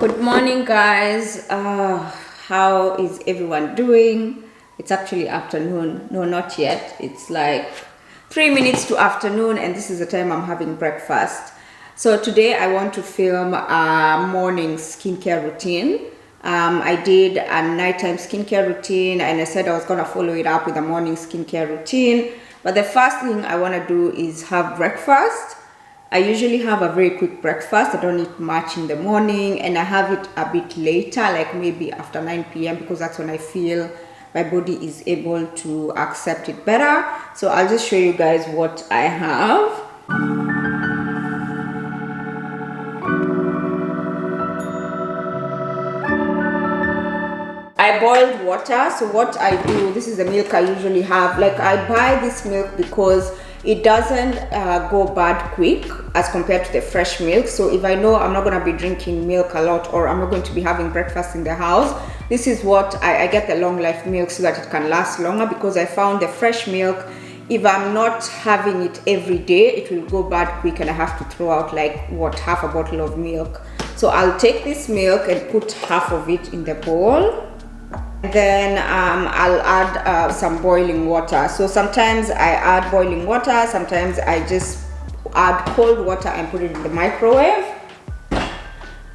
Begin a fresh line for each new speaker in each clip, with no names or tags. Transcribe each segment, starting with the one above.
Good morning, guys. How is everyone doing? It's actually afternoon. No, not yet. It's like 3 minutes to afternoon, and this is the time I'm having breakfast. So today I want to film a morning skincare routine. I did a nighttime skincare routine, and I said I was gonna follow it up with a morning skincare routine. But the first thing I wanna do is have breakfast. I usually have a very quick breakfast. I don't eat much in the morning, and I have it a bit later, like maybe after 9 p.m. because that's when I feel my body is able to accept it better. So I'll just show you guys what I have. I boiled water. So what I do, this is the milk I usually have. Like, I buy this milk because it doesn't go bad quick as compared to the fresh milk. So if I know I'm not going to be drinking milk a lot, or I'm not going to be having breakfast in the house, this is what I get, the long life milk, so that it can last longer. Because I found the fresh milk, if I'm not having it every day, it will go bad quick, and I have to throw out like half a bottle of milk. So I'll take this milk and put half of it in the bowl. Then I'll add some boiling water. So sometimes I add boiling water, sometimes I just add cold water and put it in the microwave.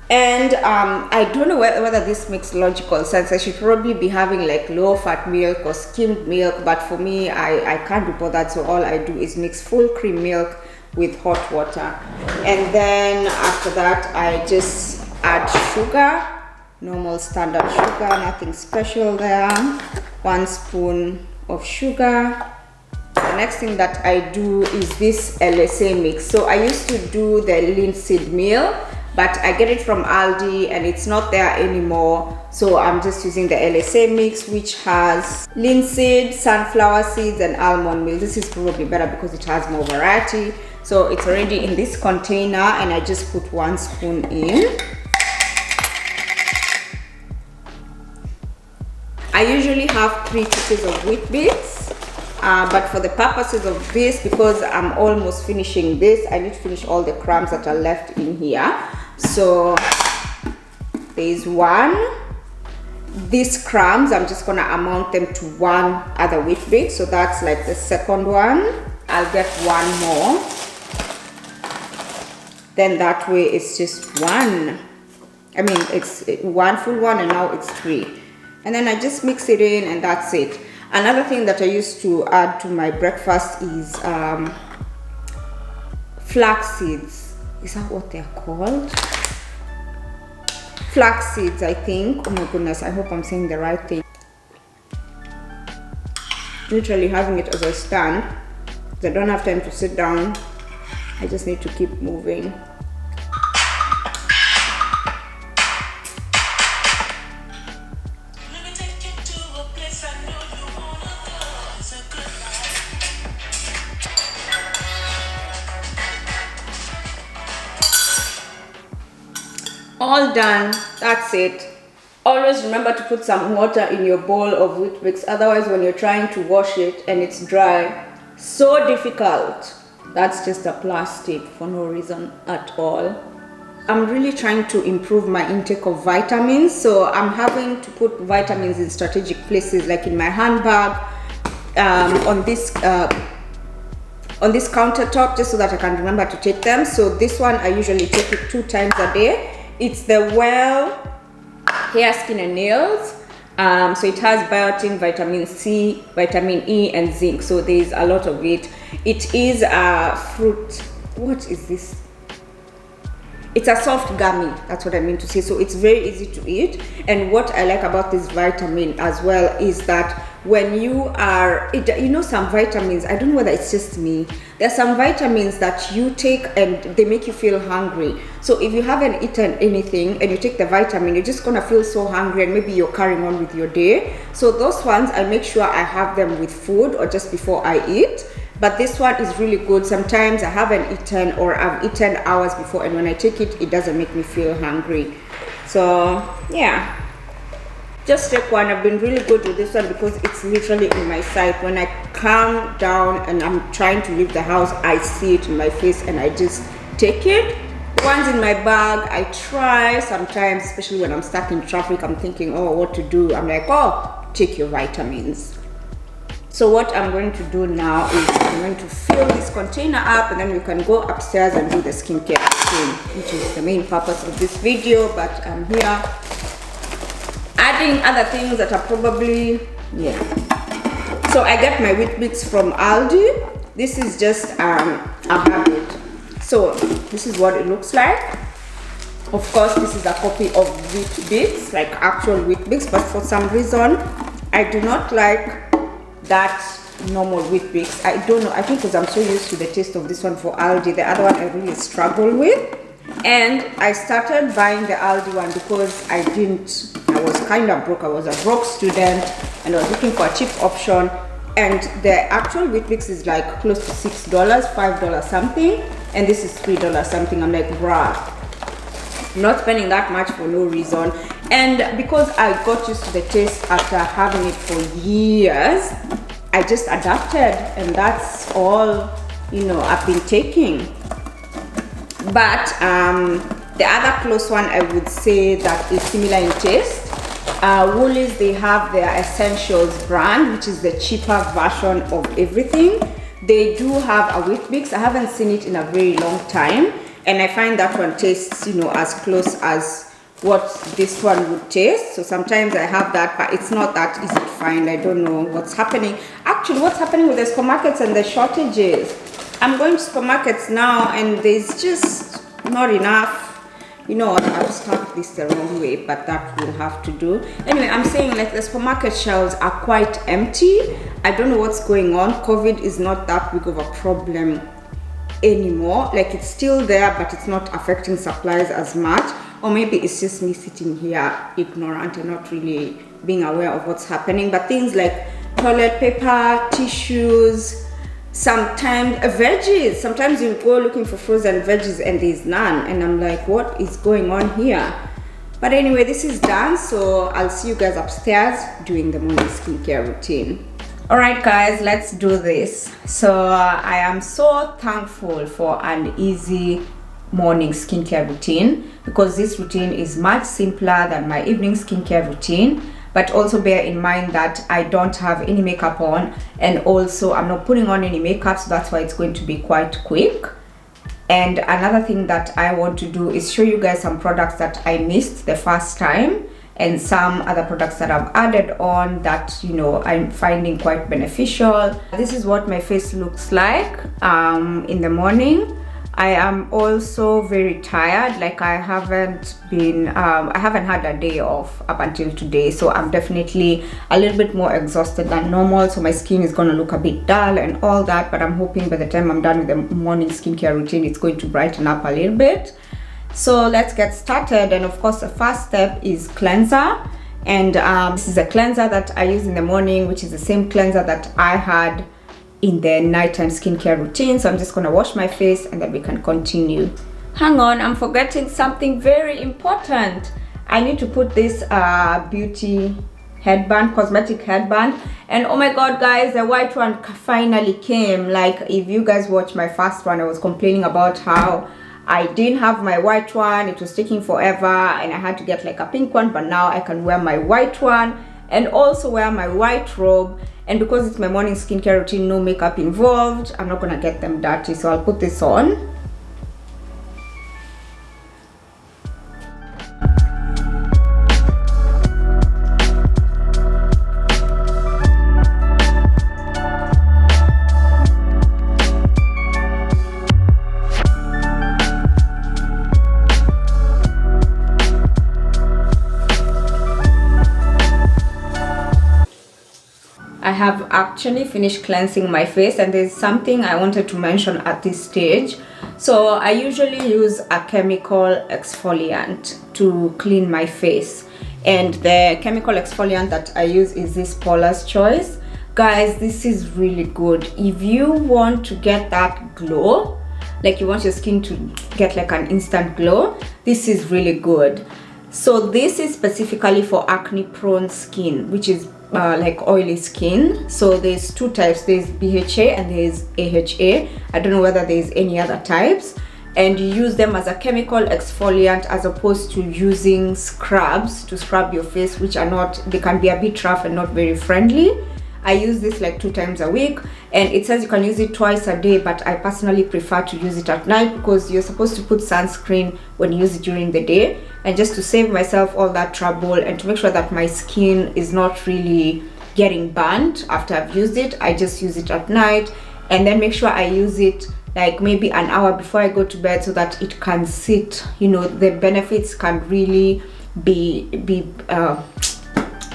And I don't know whether this makes logical sense. I should probably be having like low fat milk or skimmed milk, but for me, I can't be bothered. So all I do is mix full cream milk with hot water. And then after that, I just add sugar. Normal standard sugar, nothing special there. 1 spoon of sugar. The next thing that I do is this LSA mix. So I used to do the linseed meal, but I get it from Aldi and it's not there anymore. So I'm just using the LSA mix, which has linseed, sunflower seeds, and almond meal. This is probably better because it has more variety. So it's already in this container, and I just put 1 spoon in. I usually have 3 pieces of Weet-Bix, but for the purposes of this, because I'm almost finishing this, I need to finish all the crumbs that are left in here. So there is 1. These crumbs, I'm just gonna amount them to 1 other Weet-Bix, so that's like the second one. I'll get 1 more. Then that way it's just 1. I mean, it's 1 full one, and now it's 3. And then I just mix it in, and that's it. Another thing that I used to add to my breakfast is flax seeds. Is that what they're called? Flax seeds, I think. Oh my goodness, I hope I'm saying the right thing. Literally having it as I stand. I don't have time to sit down. I just need to keep moving. All done. That's it. Always remember to put some water in your bowl of Weet-Bix, otherwise when you're trying to wash it and it's dry, so difficult. That's just a plus tip for no reason at all. I'm really trying to improve my intake of vitamins, so I'm having to put vitamins in strategic places, like in my handbag, on this countertop, just so that I can remember to take them. So this one, I usually take it 2 times a day. It's the Well Hair, Skin and Nails. So it has biotin, vitamin C, vitamin E, and zinc. So there's a lot of it. It is a fruit. What is this? It's a soft gummy. That's what I mean to say. So it's very easy to eat. And what I like about this vitamin as well is that when you are, you know, some vitamins, I don't know whether it's just me, there's some vitamins that you take and they make you feel hungry. So if you haven't eaten anything and you take the vitamin, you're just gonna feel so hungry, and maybe you're carrying on with your day. So those ones, I make sure I have them with food or just before I eat. But this one is really good. Sometimes I haven't eaten, or I've eaten hours before, and when I take it, it doesn't make me feel hungry. So yeah, just take one. I've been really good with this one because it's literally in my sight. When I calm down and I'm trying to leave the house, I see it in my face and I just take it. Once in my bag, I try. Sometimes, especially when I'm stuck in traffic, I'm thinking, oh, what to do? I'm like, oh, take your vitamins. So what I'm going to do now is I'm going to fill this container up, and then we can go upstairs and do the skincare routine, which is the main purpose of this video. But I'm here adding other things that are probably, yeah. So I get my Weet-Bix from Aldi. This is just a habit. So this is what it looks like. Of course, this is a copy of Weet-Bix, like actual Weet-Bix, but for some reason I do not like that normal Weet-Bix. I don't know, I think because I'm so used to the taste of this one for Aldi. The other one I really struggle with, and I started buying the Aldi one because I was kind of broke. I was a broke student and I was looking for a cheap option, and the actual Weet-Bix is like close to $6, $5 something, and this is $3 something. I'm like, bruh, I'm not spending that much for no reason. And because I got used to the taste after having it for years, I just adapted, and that's all, you know, I've been taking. But the other close one I would say that is similar in taste, Woolies, they have their Essentials brand, which is the cheaper version of everything. They do have a Weet-Bix. I haven't seen it in a very long time, and I find that one tastes, you know, as close as what this one would taste. So sometimes I have that, but it's not that easy to find. I don't know what's happening. Actually, what's happening with the supermarkets and the shortages? I'm going to supermarkets now, and there's just not enough. You know what, I've stuck this the wrong way, but that will have to do. Anyway, I'm saying like the supermarket shelves are quite empty. I don't know what's going on. COVID is not that big of a problem anymore. Like, it's still there, but it's not affecting supplies as much. Or maybe it's just me sitting here ignorant and not really being aware of what's happening. But things like toilet paper, tissues, sometimes veggies. Sometimes you go looking for frozen veggies and there's none, and I'm like, what is going on here? But anyway, this is done, so I'll see you guys upstairs doing the morning skincare routine. All right guys, let's do this. So I am so thankful for an easy morning skincare routine, because this routine is much simpler than my evening skincare routine. But also bear in mind that I don't have any makeup on, and also I'm not putting on any makeup, so that's why it's going to be quite quick. And another thing that I want to do is show you guys some products that I missed the first time, and some other products that I've added on that, you know, I'm finding quite beneficial. This is what my face looks like in the morning. I am also very tired. Like, I haven't had a day off up until today, so I'm definitely a little bit more exhausted than normal, so my skin is gonna look a bit dull and all that. But I'm hoping by the time I'm done with the morning skincare routine, it's going to brighten up a little bit. So let's get started. And of course, the first step is cleanser, and this is a cleanser that I use in the morning, which is the same cleanser that I had in the nighttime skincare routine. So I'm just gonna wash my face and then we can continue. Hang on, I'm forgetting something very important. I need to put this beauty headband, cosmetic headband, and oh my god guys, the white one finally came. Like, if you guys watched my first one, I was complaining about how I didn't have my white one, it was taking forever, and I had to get like a pink one. But now I can wear my white one and also wear my white robe. And because it's my morning skincare routine, no makeup involved, I'm not gonna get them dirty, so I'll put this on. I have actually finished cleansing my face, and there's something I wanted to mention at this stage. So I usually use a chemical exfoliant to clean my face, and the chemical exfoliant that I use is this Paula's Choice. Guys, this is really good if you want to get that glow, like you want your skin to get like an instant glow. This is really good. So this is specifically for acne prone skin, which is like oily skin. So there's two types, there's BHA and there's AHA. I don't know whether there's any other types. and you use them as a chemical exfoliant as opposed to using scrubs to scrub your face, which are not, they can be a bit rough and not very friendly. I use this like 2 times a week, and it says you can use it twice a day, but I personally prefer to use it at night because you're supposed to put sunscreen when you use it during the day. And just to save myself all that trouble and to make sure that my skin is not really getting burnt after I've used it, I just use it at night, and then make sure I use it like maybe an hour before I go to bed so that it can sit, you know, the benefits can really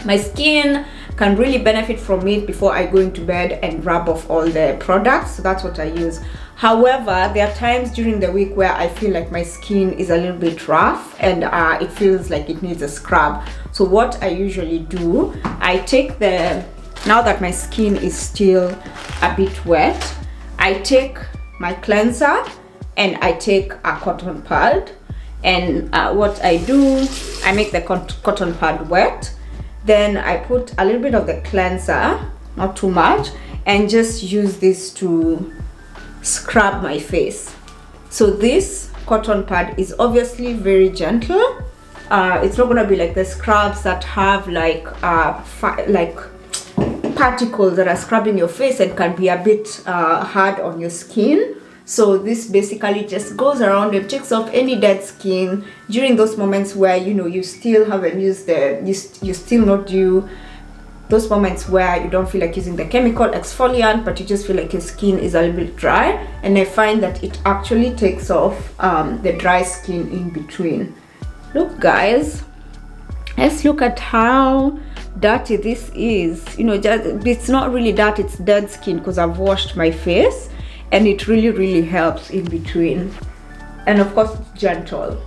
my skin can really benefit from it before I go into bed and rub off all the products. So that's what I use. However, there are times during the week where I feel like my skin is a little bit rough and it feels like it needs a scrub. So what I usually do, I take now that my skin is still a bit wet, I take my cleanser and I take a cotton pad, and what I do, I make the cotton pad wet, then I put a little bit of the cleanser, not too much, and just use this to scrub my face. So this cotton pad is obviously very gentle. It's not gonna be like the scrubs that have like particles that are scrubbing your face and can be a bit hard on your skin. So this basically just goes around and takes off any dead skin during those moments where, you know, you still haven't used you still not due, those moments where you don't feel like using the chemical exfoliant, but you just feel like your skin is a little bit dry. And I find that it actually takes off the dry skin in between. Look guys, let's look at how dirty this is. You know, it's not really dirty, it's dead skin because I've washed my face, and it really helps in between. And of course it's gentle.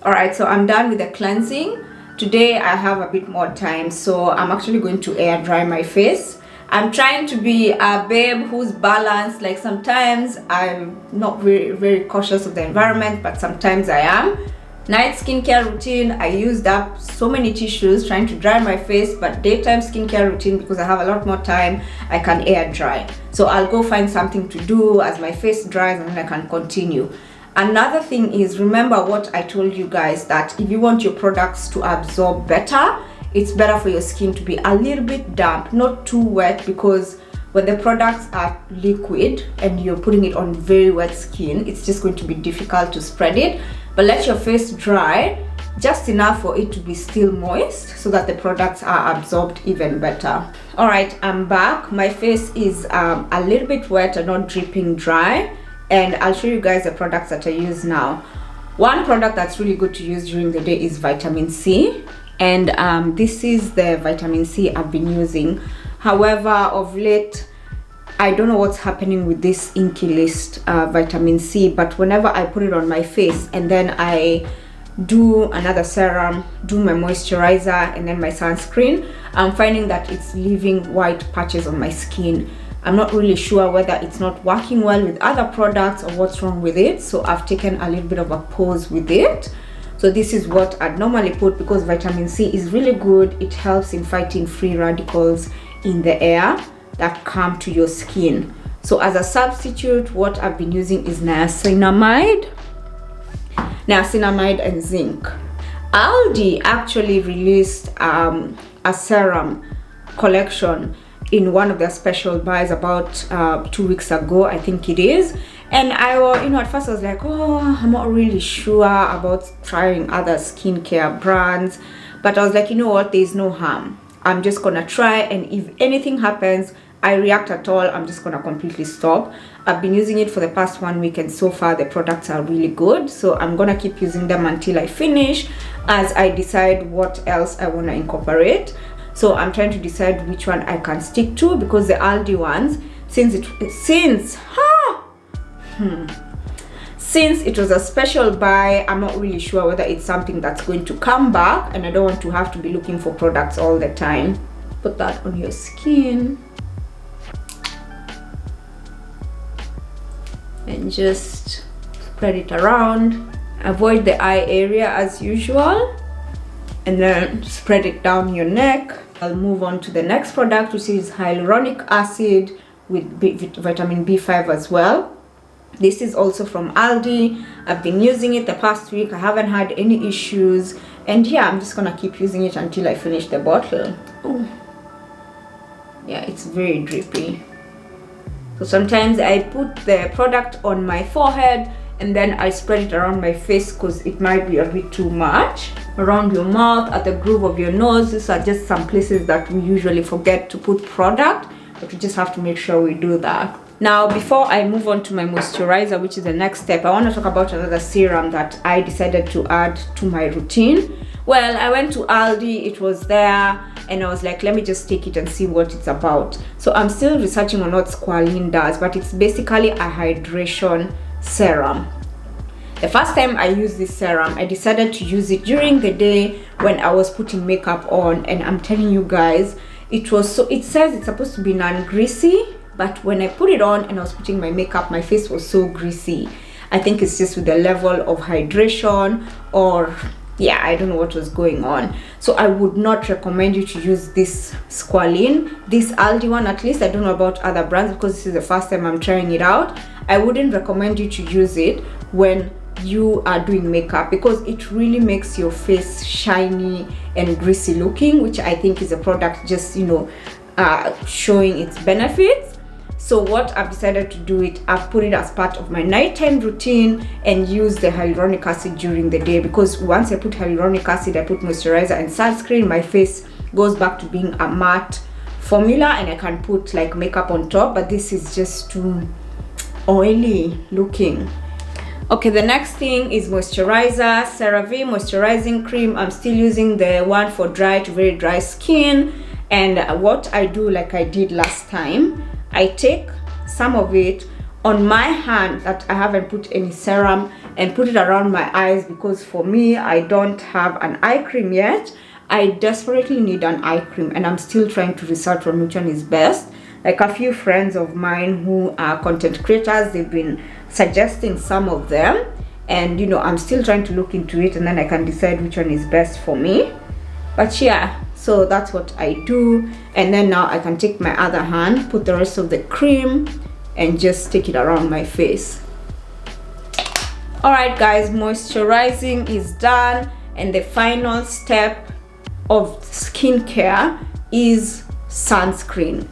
All right, so I'm done with the cleansing. Today I have a bit more time, so I'm actually going to air dry my face. I'm trying to be a babe who's balanced. Like sometimes I'm not very cautious of the environment, but sometimes I am. Night skincare routine, I used up so many tissues trying to dry my face, but daytime skincare routine, because I have a lot more time, I can air dry. So I'll go find something to do as my face dries, and then I can continue. Another thing is, remember what I told you guys, that if you want your products to absorb better, it's better for your skin to be a little bit damp, not too wet, because when the products are liquid and you're putting it on very wet skin, it's just going to be difficult to spread it. But let your face dry just enough for it to be still moist so that the products are absorbed even better. All right, I'm back. My face is a little bit wet and not dripping dry, and I'll show you guys the products that I use now. One product that's really good to use during the day is vitamin C. And this is the vitamin C I've been using. However, of late, I don't know what's happening with this Inky List vitamin C, but whenever I put it on my face and then I do another serum, do my moisturizer, and then my sunscreen, I'm finding that it's leaving white patches on my skin. I'm not really sure whether it's not working well with other products or what's wrong with it, so I've taken a little bit of a pause with it. So this is what I'd normally put, because vitamin C is really good. It helps in fighting free radicals in the air that come to your skin. So as a substitute, what I've been using is niacinamide and zinc. Aldi actually released a serum collection in one of their special buys about 2 weeks ago, I think it is. And at first I was like, oh, I'm not really sure about trying other skincare brands, but I was like, you know what, there's no harm. I'm just gonna try, and if anything happens, I react at all, I'm just gonna completely stop. I've been using it for the past 1 week, and so far the products are really good. So I'm gonna keep using them until I finish, as I decide what else I wanna incorporate. So I'm trying to decide which one I can stick to, because the Aldi ones, since it was a special buy, I'm not really sure whether it's something that's going to come back, and I don't want to have to be looking for products all the time. Put that on your skin and just spread it around, avoid the eye area as usual, and then spread it down your neck. I'll move on to the next product, which is hyaluronic acid with vitamin B5 as well. This is also from Aldi. I've been using it the past week. I haven't had any issues, and yeah, I'm just gonna keep using it until I finish the bottle. Ooh. Yeah, it's very drippy. So sometimes I put the product on my forehead and then I spread it around my face because it might be a bit too much. Around your mouth, at the groove of your nose. These are just some places that we usually forget to put product, but we just have to make sure we do that. Now, before I move on to my moisturizer, which is the next step, I want to talk about another serum that I decided to add to my routine. Well, I went to Aldi, it was there, and I was like, let me just take it and see what it's about. So I'm still researching on what Squalene does, but it's basically a hydration serum. The first time I used this serum, I decided to use it during the day when I was putting makeup on, and I'm telling you guys, it was so, it says it's supposed to be non-greasy, but when I put it on and I was putting my makeup, my face was so greasy. I think it's just with the level of hydration, or yeah, I don't know what was going on. So I would not recommend you to use this Squalene, this Aldi one at least. I don't know about other brands because this is the first time I'm trying it out. I wouldn't recommend you to use it when you are doing makeup because it really makes your face shiny and greasy looking, which I think is a product just, you know, showing its benefits. So what I've decided to do it, I've put it as part of my nighttime routine and use the hyaluronic acid during the day, because once I put hyaluronic acid, I put moisturizer and sunscreen, my face goes back to being a matte formula and I can put like makeup on top, but this is just too oily looking. Okay, the next thing is moisturizer, CeraVe moisturizing cream. I'm still using the one for dry to very dry skin, and what I do, like I did last time, I take some of it on my hand that I haven't put any serum and put it around my eyes, because for me, I don't have an eye cream yet. I desperately need an eye cream and I'm still trying to research on which one is best. Like a few friends of mine who are content creators, they've been suggesting some of them, and you know, I'm still trying to look into it and then I can decide which one is best for me. But yeah, so that's what I do. And then now I can take my other hand, put the rest of the cream and just take it around my face. All right guys, moisturizing is done, and the final step of skincare is sunscreen.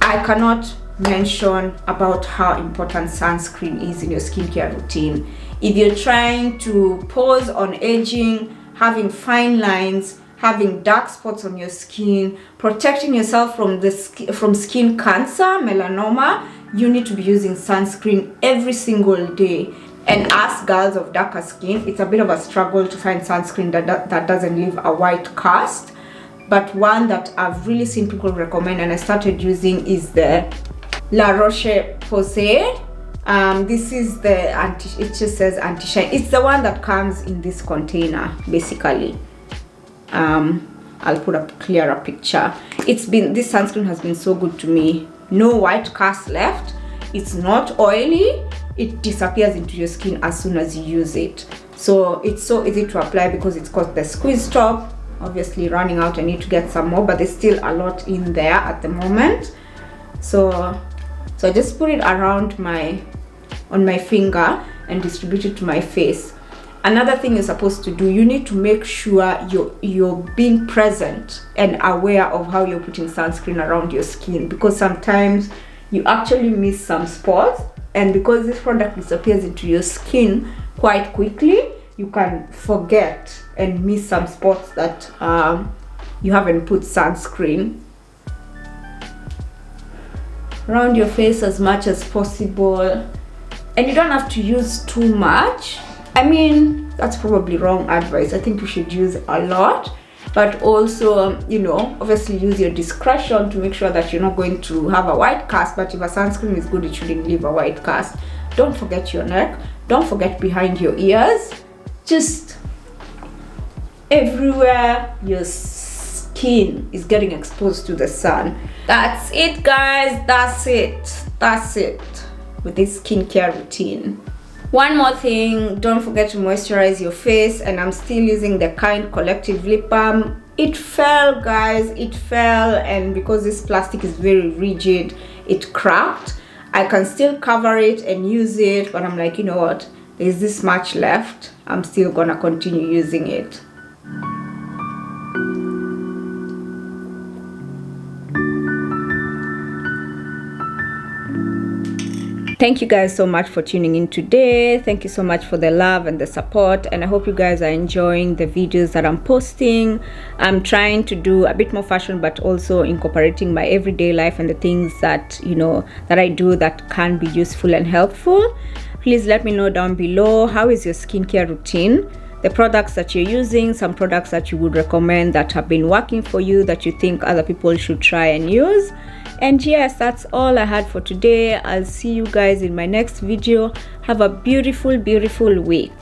I cannot mention about how important sunscreen is in your skincare routine. If you're trying to pause on aging, having fine lines, having dark spots on your skin, protecting yourself from skin cancer, melanoma, you need to be using sunscreen every single day. And us girls of darker skin, it's a bit of a struggle to find sunscreen that doesn't leave a white cast. But one that I've really seen people recommend and I started using is the La Roche-Posay. This is the it just says anti-shine. It's the one that comes in this container, basically. I'll put a clearer picture. This sunscreen has been so good to me. No white cast left. It's not oily. It disappears into your skin as soon as you use it. So it's so easy to apply because it's got the squeeze top. Obviously running out, I need to get some more, but there's still a lot in there at the moment. So I just put it around on my finger and distribute it to my face. Another thing you're supposed to do, you need to make sure you're being present and aware of how you're putting sunscreen around your skin, because sometimes you actually miss some spots, and because this product disappears into your skin quite quickly, you can forget and miss some spots that you haven't put sunscreen. Around your face as much as possible, and you don't have to use too much. I mean, that's probably wrong advice. I think you should use a lot, but also, you know, obviously use your discretion to make sure that you're not going to have a white cast. But if a sunscreen is good, it shouldn't leave a white cast. Don't forget your neck, don't forget behind your ears, just everywhere your skin is getting exposed to the sun. That's it guys, that's it with this skincare routine. One more thing, don't forget to moisturize your face, and I'm still using the Kind Collective lip balm. It fell, guys, it fell, and because this plastic is very rigid, it cracked. I can still cover it and use it, but I'm like, you know what, there's this much left, I'm still gonna continue using it. Thank you guys so much for tuning in today. Thank you so much for the love and the support, and I hope you guys are enjoying the videos that I'm posting. I'm trying to do a bit more fashion, but also incorporating my everyday life and the things that, you know, that I do that can be useful and helpful. Please let me know down below, how is your skincare routine, the products that you're using, some products that you would recommend that have been working for you that you think other people should try and use. And yes, that's all I had for today. I'll see you guys in my next video. Have a beautiful week.